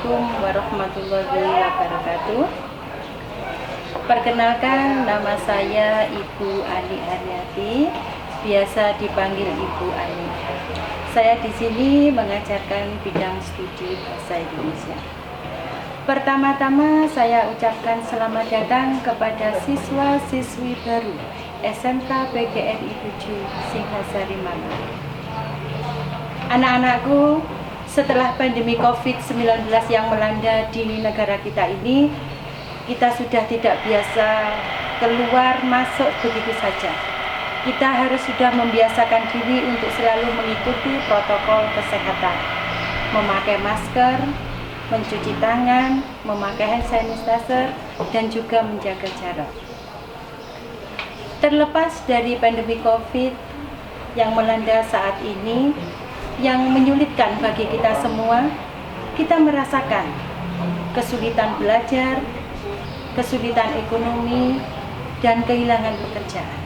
Assalamualaikum warahmatullahi wabarakatuh. Perkenalkan, nama saya Ibu Ani Aryati, biasa dipanggil Ibu Ani. Saya di sini mengajarkan bidang studi bahasa Indonesia. Pertama-tama saya ucapkan selamat datang kepada siswa-siswi baru SMK PGRI 7 Singhasari Malang. Anak-anakku, setelah pandemi COVID-19 yang melanda di negara kita ini, kita sudah tidak biasa keluar masuk begitu saja. Kita harus sudah membiasakan diri untuk selalu mengikuti protokol kesehatan, memakai masker, mencuci tangan, memakai hand sanitizer, dan juga menjaga jarak. Terlepas dari pandemi COVID yang melanda saat ini, yang menyulitkan bagi kita semua, kita merasakan kesulitan belajar, kesulitan ekonomi, dan kehilangan pekerjaan.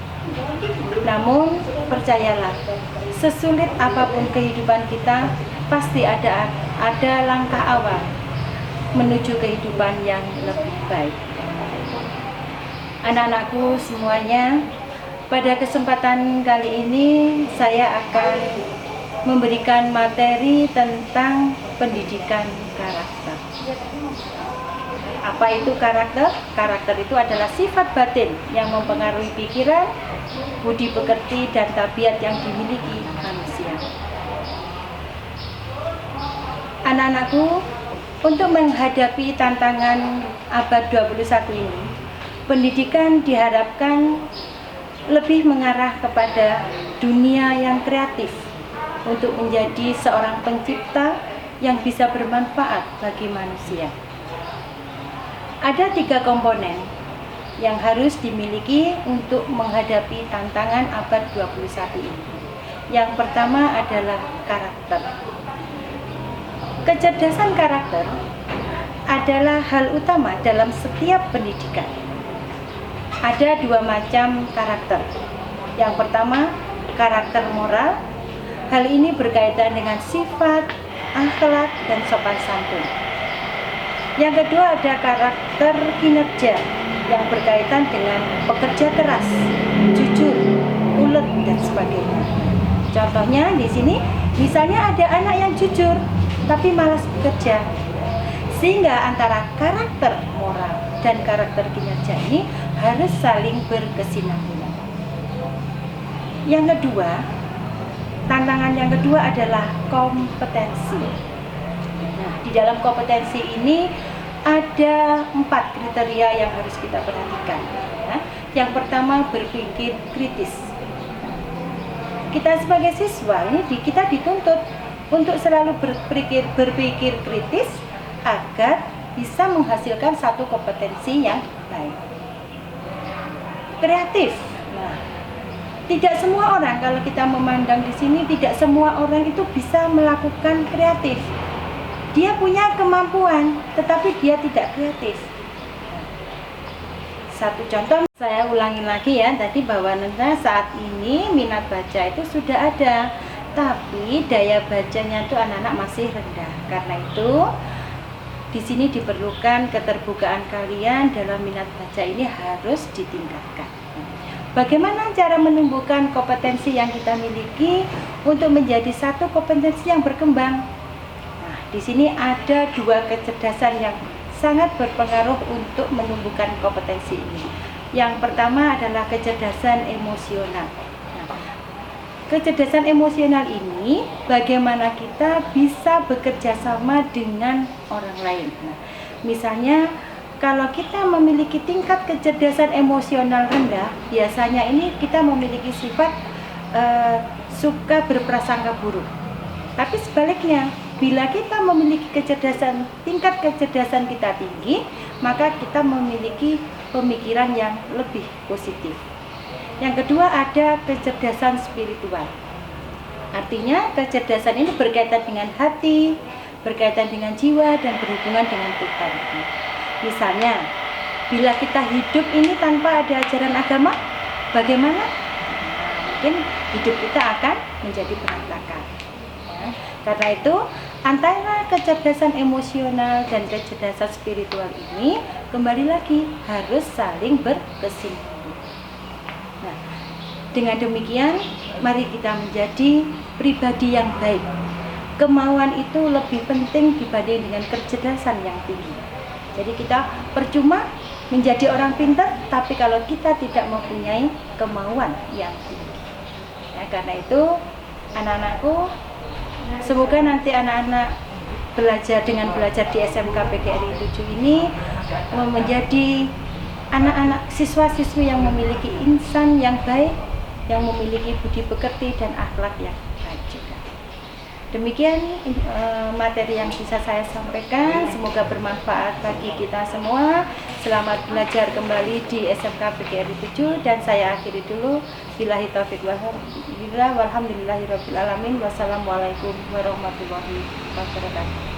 Namun, percayalah, sesulit apapun kehidupan kita, pasti ada langkah awal menuju kehidupan yang lebih baik. Anak-anakku semuanya, pada kesempatan kali ini saya akan memberikan materi tentang pendidikan karakter. Apa itu karakter? Karakter itu adalah sifat batin yang mempengaruhi pikiran, budi pekerti, dan tabiat yang dimiliki manusia. Anak-anakku, untuk menghadapi tantangan abad 21 ini, pendidikan diharapkan lebih mengarah kepada dunia yang kreatif, untuk menjadi seorang pencipta yang bisa bermanfaat bagi manusia. Ada 3 komponen yang harus dimiliki untuk menghadapi tantangan abad 21 ini. Yang pertama adalah karakter. Kecerdasan karakter adalah hal utama dalam setiap pendidikan. Ada 2 macam karakter. Yang pertama, karakter moral. Hal ini berkaitan dengan sifat, akhlak, dan sopan santun. Yang kedua ada karakter kinerja yang berkaitan dengan pekerja keras, jujur, ulet, dan sebagainya. Contohnya di sini, misalnya ada anak yang jujur tapi malas bekerja, sehingga antara karakter moral dan karakter kinerja ini harus saling berkesinambungan. Yang kedua, tantangan yang kedua adalah kompetensi. Nah, di dalam kompetensi ini ada 4 kriteria yang harus kita perhatikan. Ya. Yang pertama, berpikir kritis. Kita sebagai siswa ini kita dituntut untuk selalu berpikir kritis agar bisa menghasilkan satu kompetensi yang baik. Kreatif. Nah, tidak semua orang, kalau kita memandang di sini, tidak semua orang itu bisa melakukan kreatif. Dia punya kemampuan, tetapi dia tidak kreatif. Satu contoh, saya ulangi lagi ya, tadi bahwa saat ini minat baca itu sudah ada, tapi daya bacanya itu anak-anak masih rendah. Karena itu, di sini diperlukan keterbukaan kalian dalam minat baca ini harus ditingkatkan. Bagaimana cara menumbuhkan kompetensi yang kita miliki untuk menjadi satu kompetensi yang berkembang? Nah, di sini ada 2 kecerdasan yang sangat berpengaruh untuk menumbuhkan kompetensi ini. Yang pertama adalah kecerdasan emosional. Nah, kecerdasan emosional ini bagaimana kita bisa bekerja sama dengan orang lain. Nah, misalnya kalau kita memiliki tingkat kecerdasan emosional rendah, biasanya ini kita memiliki sifat suka berprasangka buruk. Tapi sebaliknya, bila kita memiliki tingkat kecerdasan kita tinggi, maka kita memiliki pemikiran yang lebih positif. Yang kedua ada kecerdasan spiritual. Artinya kecerdasan ini berkaitan dengan hati, berkaitan dengan jiwa, dan berhubungan dengan Tuhan. Misalnya, bila kita hidup ini tanpa ada ajaran agama, bagaimana? Mungkin hidup kita akan menjadi berantakan. Ya. Karena itu Antara kecerdasan emosional dan kecerdasan spiritual ini kembali lagi harus saling berkesinambungan. Nah, dengan demikian mari kita menjadi pribadi yang baik. Kemauan itu lebih penting dibanding dengan kecerdasan yang tinggi. Jadi kita percuma menjadi orang pintar, tapi kalau kita tidak mempunyai kemauan yang tinggi. Ya, karena itu anak-anakku, semoga nanti anak-anak dengan belajar di SMK PGRI 7 ini menjadi anak-anak siswa-siswi yang memiliki insan yang baik, yang memiliki budi pekerti dan akhlak yang baik juga. Demikian materi yang bisa saya sampaikan, semoga bermanfaat bagi kita semua. Selamat belajar kembali di SMK PGRI 7 dan saya akhiri dulu. Billahi taufiq walhamdulillahirabbil alamin. Wassalamualaikum warahmatullahi wabarakatuh.